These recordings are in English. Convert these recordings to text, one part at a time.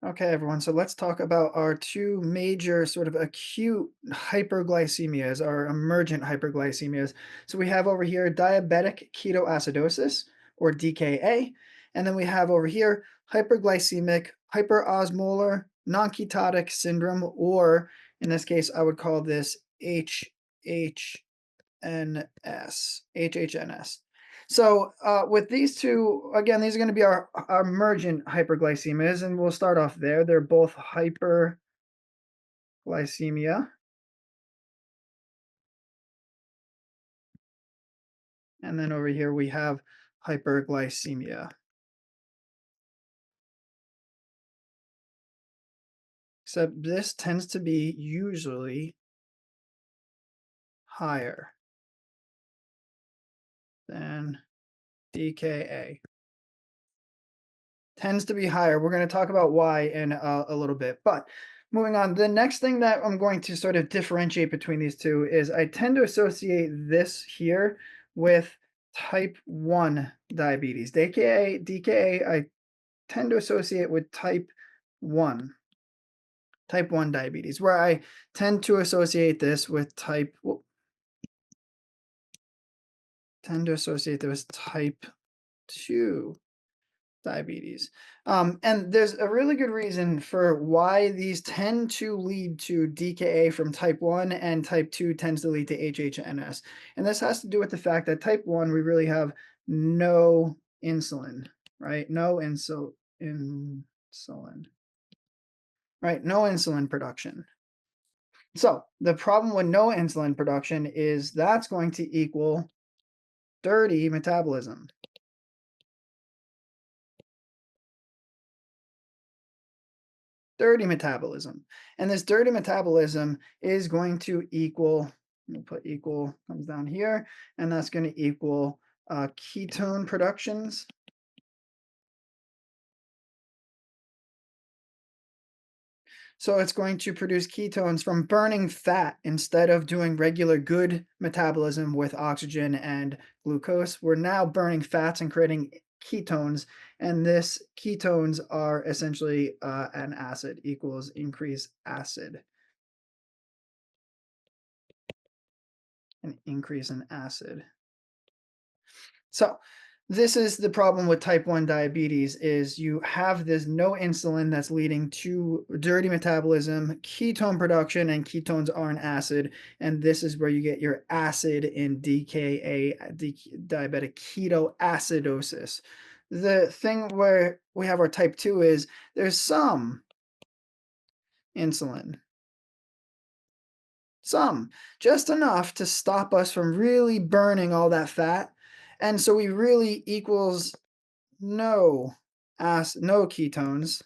Okay, everyone, so let's talk about our two major sort of acute hyperglycemias, our emergent hyperglycemias. So we have over here diabetic ketoacidosis, or DKA, and then we have over here hyperglycemic hyperosmolar non-ketotic syndrome, or in this case, I would call this HHNS. So with these two, again, these are going to be our emergent hyperglycemias, and we'll start off there. They're both hyperglycemia, and then over here we have hyperglycemia. Except this tends to be usually higher than DKA. Tends to be higher. We're going to talk about why in a little bit. But moving on, the next thing that I'm going to sort of differentiate between these two is I tend to associate this here with type 1 diabetes. DKA, I tend to associate with type 1 diabetes, where I tend to associate this with type 2 diabetes. And there's a really good reason for why these tend to lead to DKA from type 1 and type 2 tends to lead to HHNS. And this has to do with the fact that type 1, we really have no insulin, right? Insulin, right? No insulin production. So the problem with no insulin production is that's going to equal dirty metabolism. Dirty metabolism. And this dirty metabolism is going to equal, we'll put equal comes down here, and that's going to equal ketone productions. So it's going to produce ketones from burning fat instead of doing regular good metabolism with oxygen and glucose. We're now burning fats and creating ketones, and this ketones are essentially an acid equals increase acid. An increase in acid. So this is the problem with type 1 diabetes is you have this no insulin that's leading to dirty metabolism, ketone production, and ketones are an acid. And this is where you get your acid in DKA, diabetic ketoacidosis. The thing where we have our type 2 is there's some insulin, some, just enough to stop us from really burning all that fat. And so we really equals no no ketones,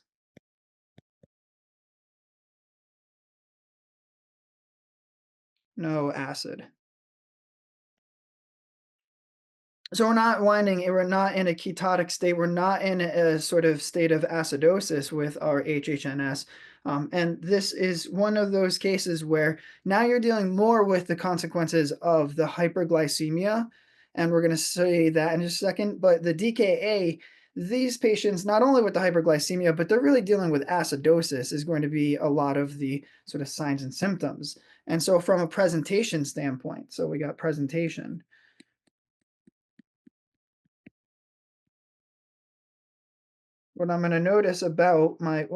no acid. So we're not in a ketotic state. We're not in a sort of state of acidosis with our HHNS. And this is one of those cases where now you're dealing more with the consequences of the hyperglycemia. And we're going to say that in just a second. But the DKA, these patients, not only with the hyperglycemia, but they're really dealing with acidosis, is going to be a lot of the sort of signs and symptoms. And so, from a presentation standpoint, so we got presentation. What I'm going to notice about my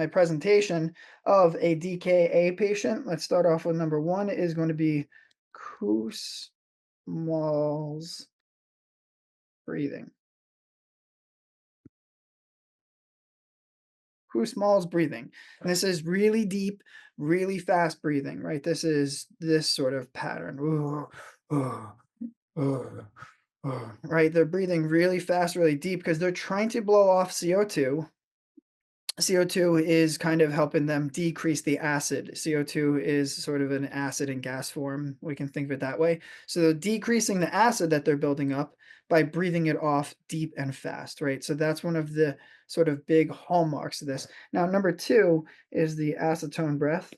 presentation of a DKA patient, let's start off with number one, is going to be Kussmaul's breathing. Kussmaul's breathing. And this is really deep, really fast breathing, right? This is this sort of pattern. Right? They're breathing really fast, really deep because they're trying to blow off CO2. CO2 is kind of helping them decrease the acid. CO2 is sort of an acid in gas form. We can think of it that way. So they're decreasing the acid that they're building up by breathing it off deep and fast, right? So that's one of the sort of big hallmarks of this. Now, number two is the acetone breath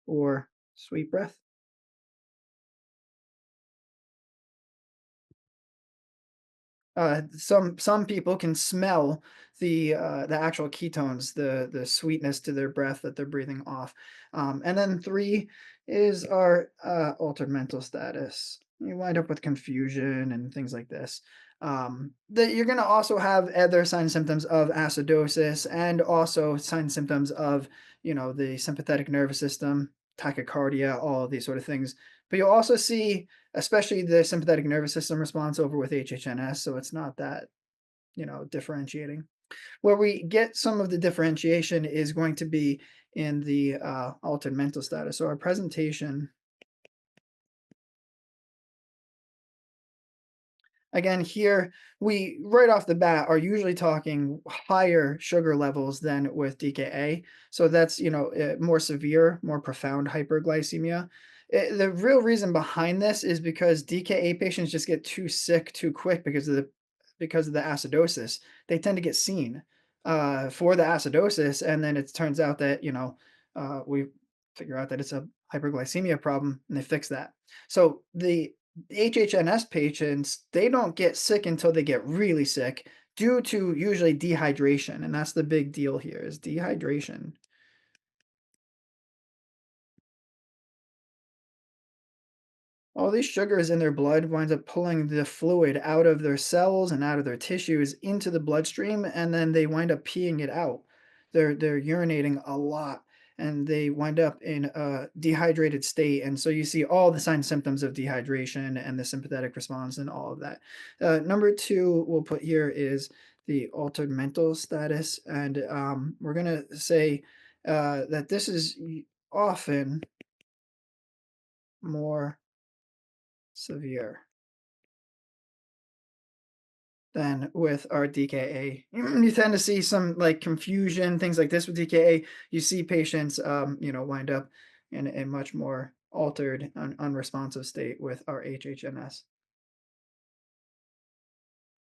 or sweet breath. Some people can smell the actual ketones, the sweetness to their breath that they're breathing off. And then 3 is our, altered mental status. You wind up with confusion and things like this. That you're gonna also have other signs and symptoms of acidosis and also signs and symptoms of, the sympathetic nervous system, tachycardia, all of these sort of things. But you'll also see especially the sympathetic nervous system response over with HHNS, so it's not that, differentiating. Where we get some of the differentiation is going to be in the altered mental status. So our presentation, again, here we right off the bat are usually talking higher sugar levels than with DKA. So that's, more severe, more profound hyperglycemia. The real reason behind this is because DKA patients just get too sick too quick because of the acidosis. They tend to get seen for the acidosis, and then it turns out that we figure out that it's a hyperglycemia problem, and they fix that. So the HHNS patients, they don't get sick until they get really sick due to usually dehydration, and that's the big deal here is dehydration. All these sugars in their blood winds up pulling the fluid out of their cells and out of their tissues into the bloodstream, and then they wind up peeing it out. They're urinating a lot, and they wind up in a dehydrated state. And so you see all the signs and symptoms of dehydration and the sympathetic response and all of that. Number two we'll put here is the altered mental status, and we're gonna say that this is often more severe than with our DKA. You tend to see some like confusion, things like this with DKA. You see patients, wind up in a much more altered, unresponsive state with our HHNS.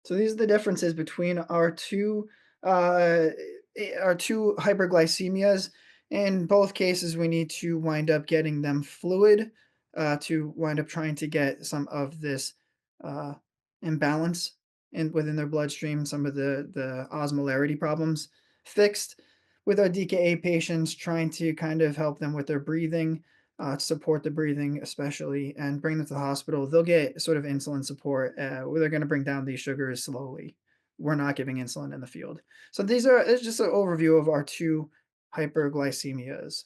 So these are the differences between uh, our two hyperglycemias. In both cases, we need to wind up getting them fluid to wind up trying to get some of this uh, imbalance within their bloodstream, some of the osmolarity problems fixed. With our DKA patients, trying to kind of help them with their breathing, support the breathing especially, and bring them to the hospital. They'll get sort of insulin support where they're going to bring down these sugars slowly. We're not giving insulin in the field. So it's just an overview of our two hyperglycemias.